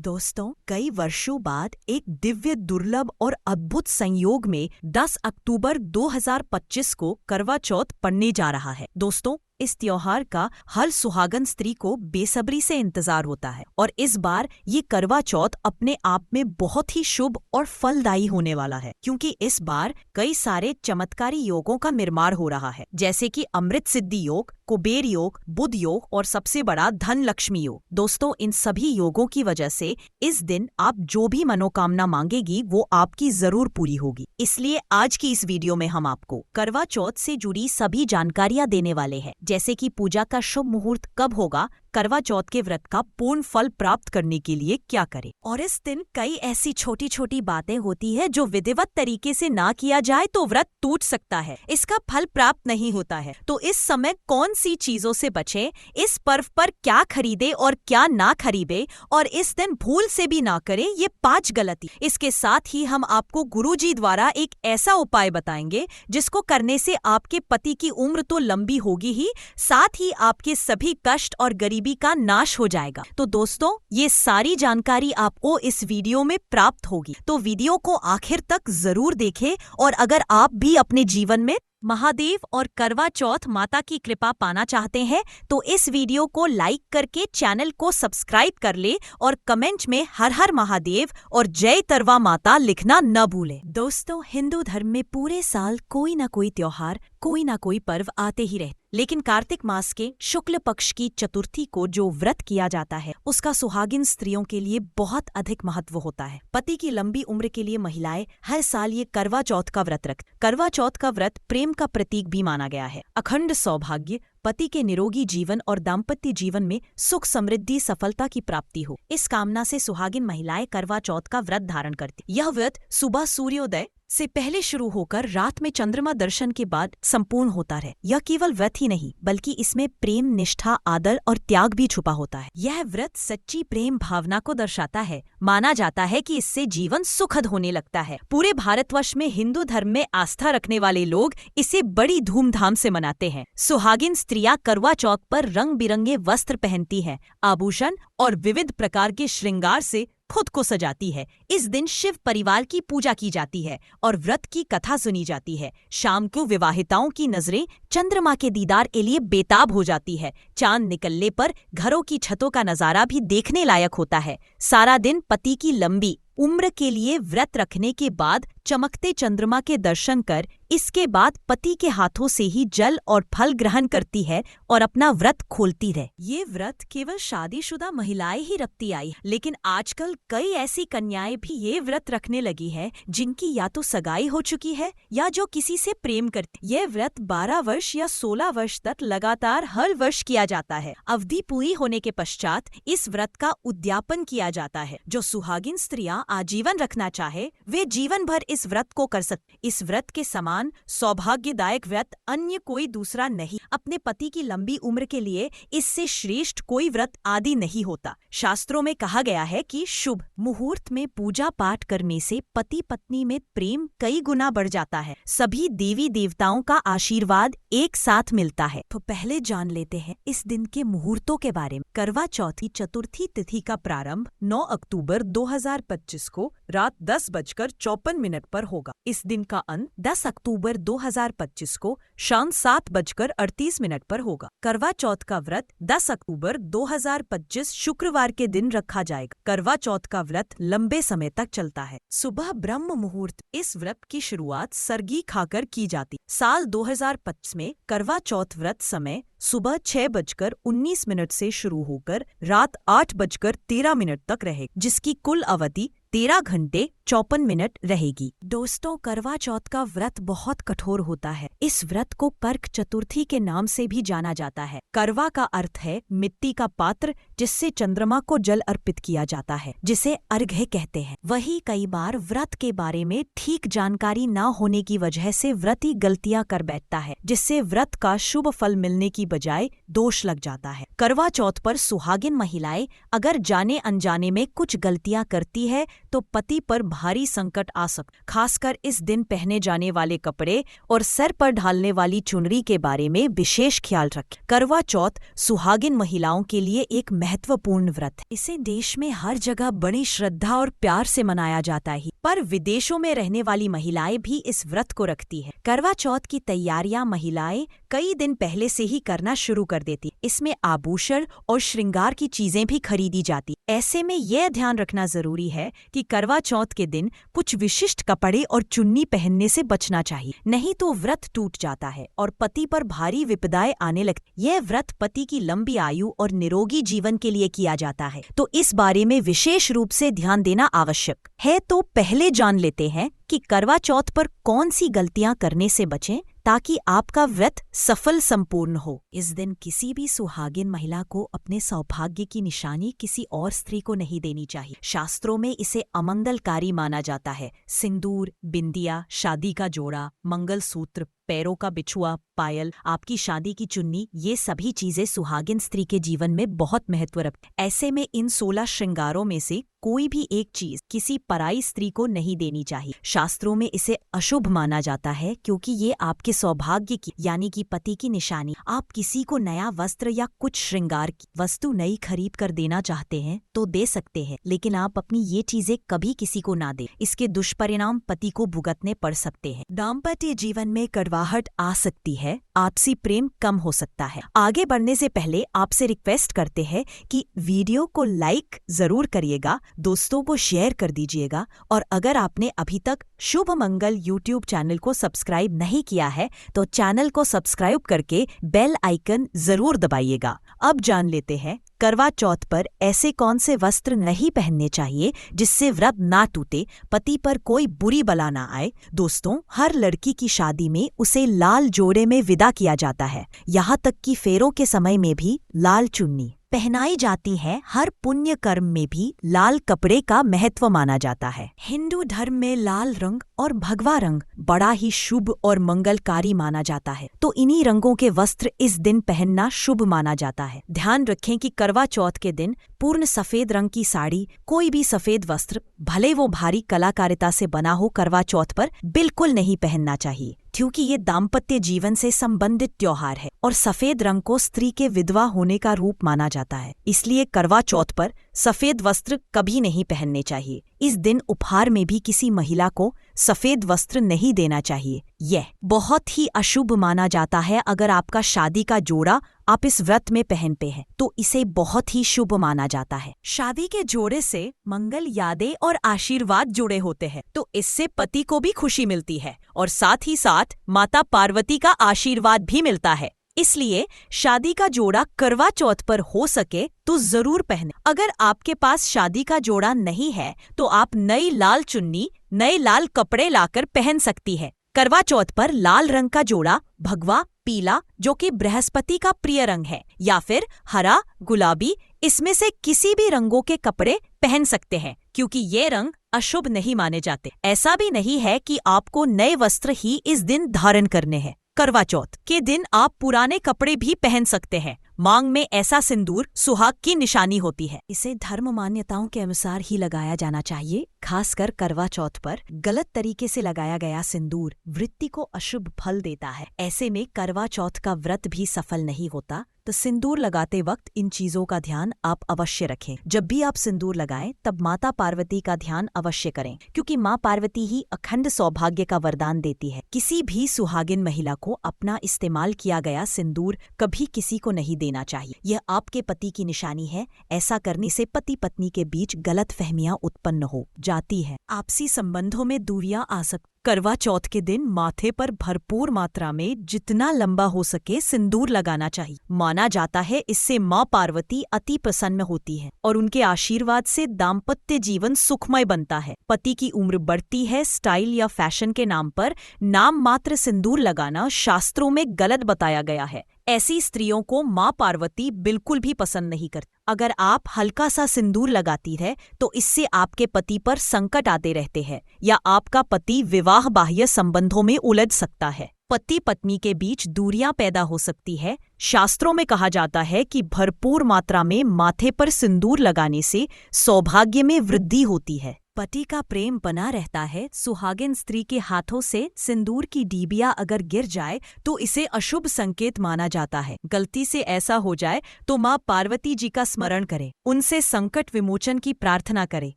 दोस्तों, कई वर्षों बाद एक दिव्य, दुर्लभ और अद्भुत संयोग में 10 अक्टूबर 2025 को करवा चौथ पड़ने जा रहा है। दोस्तों, इस त्योहार का हर सुहागन स्त्री को बेसब्री से इंतजार होता है और इस बार ये करवा चौथ अपने आप में बहुत ही शुभ और फलदायी होने वाला है, क्योंकि इस बार कई सारे चमत्कारी योगों का निर्माण हो रहा है, जैसे कि अमृत सिद्धि योग, कुबेर योग, बुध योग और सबसे बड़ा धन लक्ष्मी योग। दोस्तों, इन सभी योगों की वजह से इस दिन आप जो भी मनोकामना मांगेगी वो आपकी जरूर पूरी होगी। इसलिए आज की इस वीडियो में हम आपको करवा चौथ से जुड़ी सभी जानकारियां देने वाले हैं, जैसे कि पूजा का शुभ मुहूर्त कब होगा, करवा चौथ के व्रत का पूर्ण फल प्राप्त करने के लिए क्या करें, और इस दिन कई ऐसी छोटी छोटी बातें होती है जो विधिवत तरीके से ना किया जाए तो व्रत टूट सकता है, इसका फल प्राप्त नहीं होता है। तो इस समय कौन सी चीजों से बचें, इस पर्व पर क्या खरीदे और क्या ना खरीदे, और इस दिन भूल से भी ना करें ये 5 गलती। इसके साथ ही हम आपको गुरुजी द्वारा एक ऐसा उपाय बताएंगे जिसको करने से आपके पति की उम्र तो लंबी होगी ही, साथ ही आपके सभी कष्ट और गरीबी का नाश हो जाएगा। तो दोस्तों, ये सारी जानकारी आपको इस वीडियो में प्राप्त होगी, तो वीडियो को आखिर तक जरूर देखें। और अगर आप भी अपने जीवन में महादेव और करवा चौथ माता की कृपा पाना चाहते हैं तो इस वीडियो को लाइक करके चैनल को सब्सक्राइब कर ले और कमेंट में हर हर महादेव और जय करवा माता लिखना न भूलें। दोस्तों, हिंदू धर्म में पूरे साल कोई ना कोई त्योहार, कोई ना कोई पर्व आते ही रहते, लेकिन कार्तिक मास के शुक्ल पक्ष की चतुर्थी को जो व्रत किया जाता है उसका सुहागिन स्त्रियों के लिए बहुत अधिक महत्व होता है। पति की लंबी उम्र के लिए महिलाएं हर साल ये करवा चौथ का व्रत रखती। करवा चौथ का व्रत प्रेम का प्रतीक भी माना गया है। अखंड सौभाग्य, पति के निरोगी जीवन और दाम्पत्य जीवन में सुख, समृद्धि, सफलता की प्राप्ति हो, इस कामना से सुहागिन महिलाएं करवा चौथ का व्रत धारण करती। यह व्रत सुबह सूर्योदय से पहले शुरू होकर रात में चंद्रमा दर्शन के बाद संपूर्ण होता है। यह केवल व्रत ही नहीं बल्कि इसमें प्रेम, निष्ठा, आदर और त्याग भी छुपा होता है। यह व्रत सच्ची प्रेम भावना को दर्शाता है। माना जाता है कि इससे जीवन सुखद होने लगता है। पूरे भारतवर्ष में हिंदू धर्म में आस्था रखने वाले लोग इसे बड़ी धूमधाम से मनाते हैं। सुहागिन स्त्रियां करवा चौथ पर रंग बिरंगे वस्त्र पहनती हैं, आभूषण और विविध प्रकार के श्रृंगार से खुद को सजाती है। इस दिन शिव परिवार की पूजा की जाती है और व्रत की कथा सुनी जाती है। शाम को विवाहिताओं की नजरें चंद्रमा के दीदार के लिए बेताब हो जाती है। चांद निकलने पर घरों की छतों का नजारा भी देखने लायक होता है। सारा दिन पति की लंबी उम्र के लिए व्रत रखने के बाद चमकते चंद्रमा के दर्शन कर इसके बाद पति के हाथों से ही जल और फल ग्रहण करती है और अपना व्रत खोलती है। ये व्रत केवल शादीशुदा महिलाएं ही रखती आई, लेकिन आजकल कई ऐसी कन्याएं भी ये व्रत रखने लगी है जिनकी या तो सगाई हो चुकी है या जो किसी से प्रेम करती। ये व्रत 12 वर्ष या 16 वर्ष तक लगातार हर वर्ष किया जाता है। अवधि पूरी होने के पश्चात इस व्रत का उद्यापन किया जाता है। जो सुहागिन स्त्रियां आजीवन रखना चाहे वे जीवन भर इस व्रत को कर सकते। इस व्रत के समान सौभाग्यदायक व्रत अन्य कोई दूसरा नहीं। अपने पति की लंबी उम्र के लिए इससे श्रेष्ठ कोई व्रत आदि नहीं होता। शास्त्रों में कहा गया है कि शुभ मुहूर्त में पूजा पाठ करने से पति पत्नी में प्रेम कई गुना बढ़ जाता है। सभी देवी देवताओं का आशीर्वाद एक साथ मिलता है। तो पहले जान लेते हैं इस दिन के मुहूर्तों के बारे में। करवा चौथ की चतुर्थी तिथि का प्रारंभ 9 अक्टूबर 2025 को रात 10:54 पर होगा। इस दिन का अंत 10 अक्टूबर 2025 को शाम 7:38 पर होगा। करवा चौथ का व्रत 10 अक्टूबर 2025 शुक्रवार के दिन रखा जाएगा। करवा चौथ का व्रत लंबे समय तक चलता है। सुबह ब्रह्म मुहूर्त इस व्रत की शुरुआत सरगी खाकर की जाती। साल 2025 में करवा चौथ व्रत समय सुबह 6:19 से शुरू होकर रात 8:13 तक रहेगी, जिसकी कुल अवधि 13 घंटे 54 मिनट रहेगी। दोस्तों, करवा चौथ का व्रत बहुत कठोर होता है। इस व्रत को कर्क चतुर्थी के नाम से भी जाना जाता है। करवा का अर्थ है मिट्टी का पात्र जिससे चंद्रमा को जल अर्पित किया जाता है, जिसे अर्घ्य कहते हैं। वही कई बार व्रत के बारे में ठीक जानकारी न होने की वजह से व्रती गलतियां कर बैठता है, जिससे व्रत का शुभ फल मिलने की बजाय दोष लग जाता है। करवा चौथ पर सुहागिन महिलाएं अगर जाने अनजाने में कुछ गलतियां करती है तो पति पर भारी संकट आ सकता। खासकर इस दिन पहने जाने वाले कपड़े और सर पर ढालने वाली चुनरी के बारे में विशेष ख्याल रखें। करवा चौथ सुहागिन महिलाओं के लिए एक महत्वपूर्ण व्रत है। इसे देश में हर जगह बड़ी श्रद्धा और प्यार से मनाया जाता है, पर विदेशों में रहने वाली महिलाएं भी इस व्रत को रखती है। करवा चौथ की तैयारियां महिलाएं कई दिन पहले से ही करना शुरू कर देती। इसमें आभूषण और श्रृंगार की चीजें भी खरीदी जाती। ऐसे में यह ध्यान रखना जरूरी है कि करवा चौथ के दिन कुछ विशिष्ट कपड़े और चुन्नी पहनने से बचना चाहिए, नहीं तो व्रत टूट जाता है और पति पर भारी विपदाएं आने लगती। यह व्रत पति की लंबी आयु और निरोगी जीवन के लिए किया जाता है, तो इस बारे में विशेष रूप से ध्यान देना आवश्यक है। तो पहले जान लेते हैं कि करवा चौथ पर कौन सी गलतियां करने से बचें ताकि आपका व्रत सफल संपूर्ण हो। इस दिन किसी भी सुहागिन महिला को अपने सौभाग्य की निशानी किसी और स्त्री को नहीं देनी चाहिए। शास्त्रों में इसे अमंगलकारी माना जाता है। सिंदूर, बिंदिया, शादी का जोड़ा, मंगलसूत्र, पैरों का बिछुआ, पायल, आपकी शादी की चुन्नी, ये सभी चीजें सुहागिन स्त्री के जीवन में बहुत महत्व रखती। ऐसे में इन 16 श्रृंगारों में से कोई भी एक चीज किसी पराई स्त्री को नहीं देनी चाहिए। शास्त्रों में इसे अशुभ माना जाता है क्योंकि ये आपके सौभाग्य की यानी कि पति की निशानी। आप किसी को नया वस्त्र या कुछ श्रृंगार की वस्तु नई खरीद कर देना चाहते हैं तो दे सकते हैं, लेकिन आप अपनी ये चीजें कभी किसी को ना दें। इसके दुष्परिणाम पति को भुगतने पड़ सकते हैं। दाम्पत्य जीवन में कड़वाहट आ सकती है, आपसी प्रेम कम हो सकता है। आगे बढ़ने से पहले आपसे रिक्वेस्ट करते हैं कि वीडियो को लाइक जरूर करिएगा, दोस्तों को शेयर कर दीजिएगा और अगर आपने अभी तक शुभ मंगल यूट्यूब चैनल को सब्सक्राइब नहीं किया है तो चैनल को सब्सक्राइब करके बेल आइकन जरूर दबाइएगा। अब जान लेते हैं करवा चौथ पर ऐसे कौन से वस्त्र नहीं पहनने चाहिए जिससे व्रत ना टूटे, पति पर कोई बुरी बला ना आए। दोस्तों, हर लड़की की शादी में उसे लाल जोड़े में विदा किया जाता है। यहाँ तक कि फेरों के समय में भी लाल चुन्नी पहनाई जाती है। हर पुण्य कर्म में भी लाल कपड़े का महत्व माना जाता है। हिंदू धर्म में लाल रंग और भगवा रंग बड़ा ही शुभ और मंगलकारी माना जाता है, तो इन्हीं रंगों के वस्त्र इस दिन पहनना शुभ माना जाता है। ध्यान रखें कि करवा चौथ के दिन पूर्ण सफेद रंग की साड़ी, कोई भी सफेद वस्त्र, भले वो भारी कलाकारिता से बना हो, करवा चौथ पर बिल्कुल नहीं पहनना चाहिए क्योंकि ये दाम्पत्य जीवन से संबंधित त्योहार है और सफेद रंग को स्त्री के विधवा होने का रूप माना जाता है। इसलिए करवा चौथ पर सफेद वस्त्र कभी नहीं पहनने चाहिए। इस दिन उपहार में भी किसी महिला को सफेद वस्त्र नहीं देना चाहिए। यह बहुत ही अशुभ माना जाता है। अगर आपका शादी का जोड़ा आप इस व्रत में पहनते हैं तो इसे बहुत ही शुभ माना जाता है। शादी के जोड़े से मंगल यादें और आशीर्वाद जुड़े होते हैं, तो इससे पति को भी खुशी मिलती है और साथ ही साथ माता पार्वती का आशीर्वाद भी मिलता है। इसलिए शादी का जोड़ा करवा चौथ पर हो सके तो जरूर पहने। अगर आपके पास शादी का जोड़ा नहीं है तो आप नई लाल चुन्नी, नए लाल कपड़े लाकर पहन सकती है। करवा चौथ पर लाल रंग का जोड़ा, भगवा, पीला जो कि बृहस्पति का प्रिय रंग है, या फिर हरा, गुलाबी, इसमें से किसी भी रंगों के कपड़े पहन सकते हैं क्योंकि ये रंग अशुभ नहीं माने जाते। ऐसा भी नहीं है कि आपको नए वस्त्र ही इस दिन धारण करने हैं। करवा चौथ के दिन आप पुराने कपड़े भी पहन सकते हैं। मांग में ऐसा सिंदूर सुहाग की निशानी होती है। इसे धर्म मान्यताओं के अनुसार ही लगाया जाना चाहिए। खासकर करवा चौथ पर गलत तरीके से लगाया गया सिंदूर वृत्ति को अशुभ फल देता है। ऐसे में करवा चौथ का व्रत भी सफल नहीं होता। तो सिंदूर लगाते वक्त इन चीजों का ध्यान आप अवश्य रखें। जब भी आप सिंदूर लगाएं तब माता पार्वती का ध्यान अवश्य करें क्योंकि माँ पार्वती ही अखंड सौभाग्य का वरदान देती है। किसी भी सुहागिन महिला को अपना इस्तेमाल किया गया सिंदूर कभी किसी को नहीं देना चाहिए। यह आपके पति की निशानी है। ऐसा करने से पति पत्नी के बीच गलत फहमियां उत्पन्न हो जाती है। आपसी संबंधों में दूरियां आ सकती। करवा चौथ के दिन माथे पर भरपूर मात्रा में जितना लंबा हो सके सिंदूर लगाना चाहिए। माना जाता है इससे माँ पार्वती अति प्रसन्न होती है और उनके आशीर्वाद से दाम्पत्य जीवन सुखमय बनता है। पति की उम्र बढ़ती है। स्टाइल या फैशन के नाम पर नाम मात्र सिंदूर लगाना शास्त्रों में गलत बताया गया है। ऐसी स्त्रियों को माँ पार्वती बिल्कुल भी पसंद नहीं करती। अगर आप हल्का सा सिंदूर लगाती है तो इससे आपके पति पर संकट आते रहते हैं या आपका पति विवाह बाह्य संबंधों में उलझ सकता है। पति पत्नी के बीच दूरियां पैदा हो सकती है। शास्त्रों में कहा जाता है कि भरपूर मात्रा में माथे पर सिंदूर लगाने से सौभाग्य में वृद्धि होती है। पति का प्रेम बना रहता है। सुहागिन स्त्री के हाथों से सिंदूर की डिबिया अगर गिर जाए तो इसे अशुभ संकेत माना जाता है। गलती से ऐसा हो जाए तो माँ पार्वती जी का स्मरण करे, उनसे संकट विमोचन की प्रार्थना करे।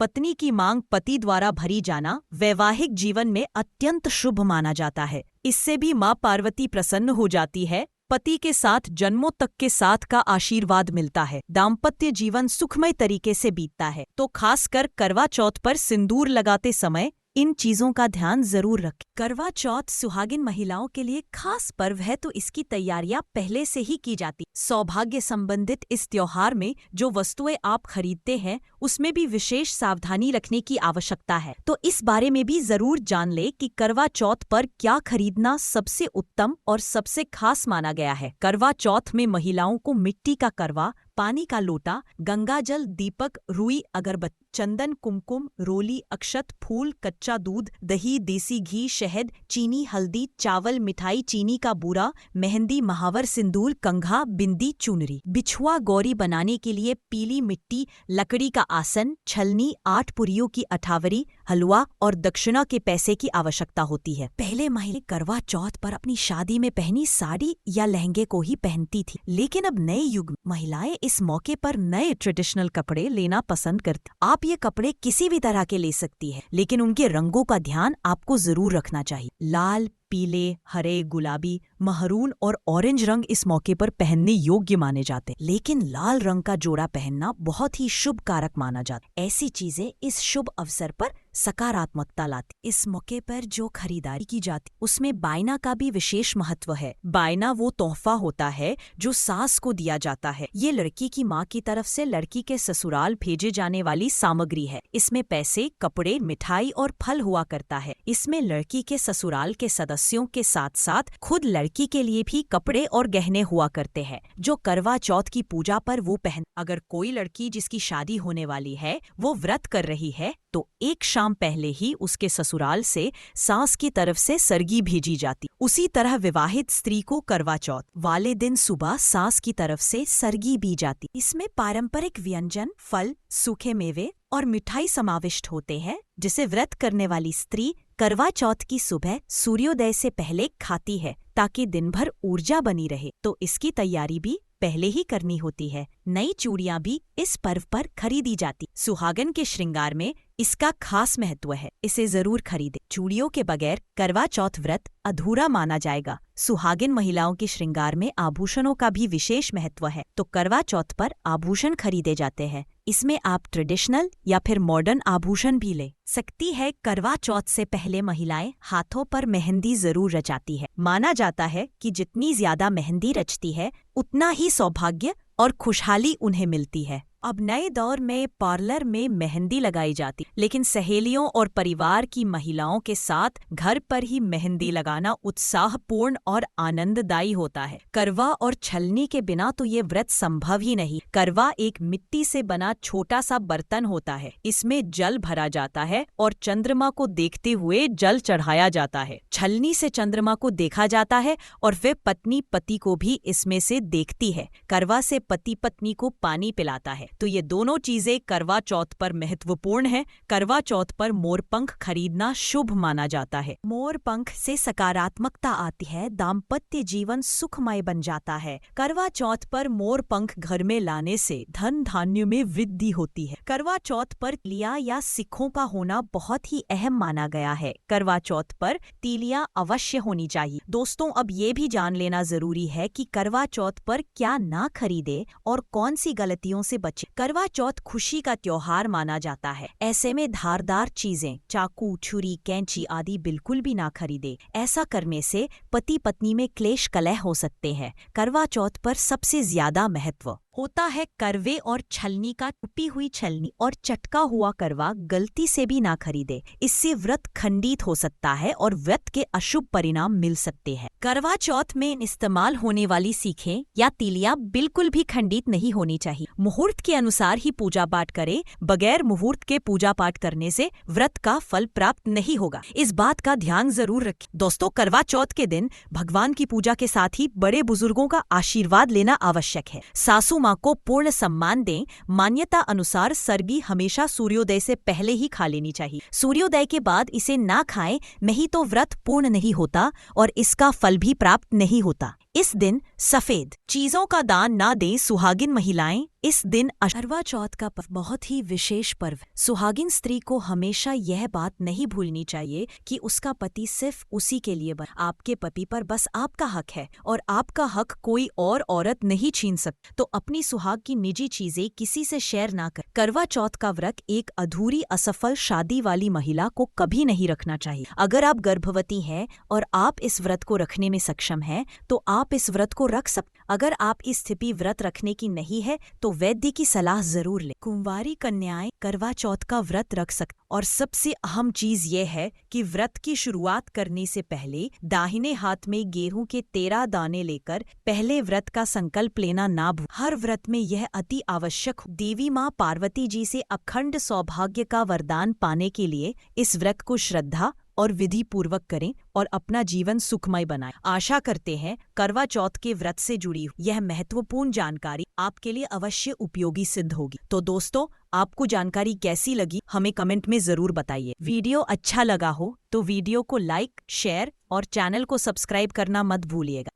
पत्नी की मांग पति द्वारा भरी जाना वैवाहिक जीवन में अत्यंत शुभ माना जाता है। इससे भी माँ पार्वती प्रसन्न हो जाती है। पति के साथ जन्मों तक के साथ का आशीर्वाद मिलता है। दाम्पत्य जीवन सुखमय तरीके से बीतता है। तो खासकर करवा चौथ पर सिंदूर लगाते समय इन चीजों का ध्यान जरूर रखें। करवा चौथ सुहागिन महिलाओं के लिए खास पर्व है, तो इसकी तैयारियां पहले से ही की जाती। सौभाग्य संबंधित इस त्योहार में जो वस्तुएं आप खरीदते हैं उसमें भी विशेष सावधानी रखने की आवश्यकता है। तो इस बारे में भी जरूर जान ले कि करवा चौथ पर क्या खरीदना सबसे उत्तम और सबसे खास माना गया है। करवा चौथ में महिलाओं को मिट्टी का करवा, पानी का लोटा, गंगाजल, दीपक, रुई, अगरबत्ती, चंदन, कुमकुम, रोली, अक्षत, फूल, कच्चा दूध, दही, देसी घी, शहद, चीनी, हल्दी, चावल, मिठाई, चीनी का बूरा, मेहंदी, महावर, सिंदूर, कंघा, बिंदी, चुनरी। बिछुआ गौरी बनाने के लिए पीली मिट्टी, लकड़ी का आसन, छलनी, 8 पुरियों की अठावरी, हलवा और दक्षिणा के पैसे की आवश्यकता होती है। पहले महिला करवा चौथ पर अपनी शादी में पहनी साड़ी या लहंगे को ही पहनती थी, लेकिन अब नए युग में महिलाएं इस मौके पर नए ट्रेडिशनल कपड़े लेना पसंद करती। आप ये कपड़े किसी भी तरह के ले सकती है, लेकिन उनके रंगों का ध्यान आपको जरूर रखना चाहिए। लाल, पीले, हरे, गुलाबी, महरून और ऑरेंज रंग इस मौके पर पहनने योग्य माने जाते, लेकिन लाल रंग का जोड़ा पहनना बहुत ही शुभ कारक माना जाता। ऐसी चीजें इस शुभ अवसर पर सकारात्मकता लाती। इस मौके पर जो खरीदारी की जाती उसमें बायना का भी विशेष महत्व है। बायना वो तोहफा होता है जो सास को दिया जाता है। ये लड़की की माँ की तरफ से लड़की के ससुराल भेजे जाने वाली सामग्री है। इसमें पैसे, कपड़े, मिठाई और फल हुआ करता है। इसमें लड़की के ससुराल के सदस्यों के साथ साथ खुद लड़की के लिए भी कपड़े और गहने हुआ करते हैं, जो करवा चौथ की पूजा पर वो पहन। अगर कोई लड़की जिसकी शादी होने वाली है वो व्रत कर रही है तो एक शाम पहले ही उसके ससुराल से सास की तरफ से सरगी भेजी जाती। उसी तरह विवाहित स्त्री को करवा चौथ वाले दिन सुबह सास की तरफ से सरगी भी जाती। इसमें पारंपरिक व्यंजन, फल, सूखे मेवे और मिठाई समाविष्ट होते हैं, जिसे व्रत करने वाली स्त्री करवा चौथ की सुबह सूर्योदय से पहले खाती है ताकि दिन भर ऊर्जा बनी रहे। तो इसकी तैयारी भी पहले ही करनी होती है। नई चूड़ियां भी इस पर्व पर खरीदी जाती। सुहागन के श्रृंगार में इसका खास महत्व है, इसे जरूर खरीदें। चूड़ियों के बगैर करवा चौथ व्रत अधूरा माना जाएगा। सुहागिन महिलाओं के श्रृंगार में आभूषणों का भी विशेष महत्व है, तो करवा चौथ पर आभूषण खरीदे जाते हैं। इसमें आप ट्रेडिशनल या फिर मॉडर्न आभूषण भी ले सकती है। करवा चौथ से पहले महिलाएं हाथों पर मेहंदी जरूर रचाती है। माना जाता है कि जितनी ज्यादा मेहंदी रचती है उतना ही सौभाग्य और खुशहाली उन्हें मिलती है। अब नए दौर में पार्लर में मेहंदी लगाई जाती, लेकिन सहेलियों और परिवार की महिलाओं के साथ घर पर ही मेहंदी लगाना उत्साहपूर्ण और आनंददायी होता है। करवा और छलनी के बिना तो ये व्रत संभव ही नहीं। करवा एक मिट्टी से बना छोटा सा बर्तन होता है। इसमें जल भरा जाता है और चंद्रमा को देखते हुए जल चढ़ाया जाता है। छलनी से चंद्रमा को देखा जाता है और फिर पत्नी पति को भी इसमें से देखती है। करवा से पति पत्नी को पानी पिलाता है। तो ये दोनों चीजें करवा चौथ पर महत्वपूर्ण है। करवा चौथ पर मोरपंख खरीदना शुभ माना जाता है। मोरपंख से सकारात्मकता आती है, दाम्पत्य जीवन सुखमय बन जाता है। करवा चौथ पर मोरपंख घर में लाने से धन धान्य में वृद्धि होती है। करवा चौथ पर तिलियां या सिक्कों का होना बहुत ही अहम माना गया है। करवा चौथ पर तिलियां अवश्य होनी चाहिए। दोस्तों, अब ये भी जान लेना जरूरी है कि करवा चौथ पर क्या ना खरीदे और कौन सी गलतियों से बचे। करवा चौथ खुशी का त्योहार माना जाता है। ऐसे में धारदार चीजें, चाकू, छुरी, कैंची आदि बिल्कुल भी ना खरीदे। ऐसा करने से पति पत्नी में क्लेश कलह हो सकते हैं। करवा चौथ पर सबसे ज्यादा महत्व होता है करवे और छलनी का। टूटी हुई छलनी और चटका हुआ करवा गलती से भी ना खरीदे। इससे व्रत खंडित हो सकता है और व्रत के अशुभ परिणाम मिल सकते हैं। करवा चौथ में इस्तेमाल होने वाली सीखें या तीलियां बिल्कुल भी खंडित नहीं होनी चाहिए। मुहूर्त के अनुसार ही पूजा पाठ करें। बगैर मुहूर्त के पूजा पाठ करने से व्रत का फल प्राप्त नहीं होगा। इस बात का ध्यान जरूर रखें। दोस्तों, करवा चौथ के दिन भगवान की पूजा के साथ ही बड़े बुजुर्गों का आशीर्वाद लेना आवश्यक है। सासू माँ को पूर्ण सम्मान दें। मान्यता अनुसार सरगी हमेशा सूर्योदय से पहले ही खा लेनी चाहिए। सूर्योदय के बाद इसे ना खाएं, नहीं तो व्रत पूर्ण नहीं होता और इसका फल भी प्राप्त नहीं होता। इस दिन सफेद चीजों का दान ना दें। सुहागिन महिलाएं इस दिन करवा चौथ का बहुत ही विशेष पर्व। सुहागिन स्त्री को हमेशा यह बात नहीं भूलनी चाहिए कि उसका पति सिर्फ उसी के लिए बना। आपके पति पर बस आपका हक है और आपका हक कोई और औरत नहीं छीन सकती। तो अपनी सुहाग की निजी चीजें किसी से शेयर ना कर। करवा चौथ का व्रत एक अधूरी असफल शादी वाली महिला को कभी नहीं रखना चाहिए। अगर आप गर्भवती हैं और आप इस व्रत को रखने में सक्षम हैं तो आप इस व्रत को रख सकते। अगर आप इस स्थिति व्रत रखने की नहीं है तो वैद्य की सलाह जरूर लें। कुंवारी कन्याएं करवा चौथ का व्रत रख सकते और सबसे अहम चीज ये है कि व्रत की शुरुआत करने से पहले दाहिने हाथ में गेहूं के 13 दाने लेकर पहले व्रत का संकल्प लेना ना भूलें। हर व्रत में यह अति आवश्यक हो। देवी माँ पार्वती जी से अखंड सौभाग्य का वरदान पाने के लिए इस व्रत को श्रद्धा और विधि पूर्वक करें और अपना जीवन सुखमय बनाएं। आशा करते हैं करवा चौथ के व्रत से जुड़ी यह महत्वपूर्ण जानकारी आपके लिए अवश्य उपयोगी सिद्ध होगी। तो दोस्तों, आपको जानकारी कैसी लगी हमें कमेंट में जरूर बताइए। वीडियो अच्छा लगा हो तो वीडियो को लाइक, शेयर और चैनल को सब्सक्राइब करना मत भूलिएगा।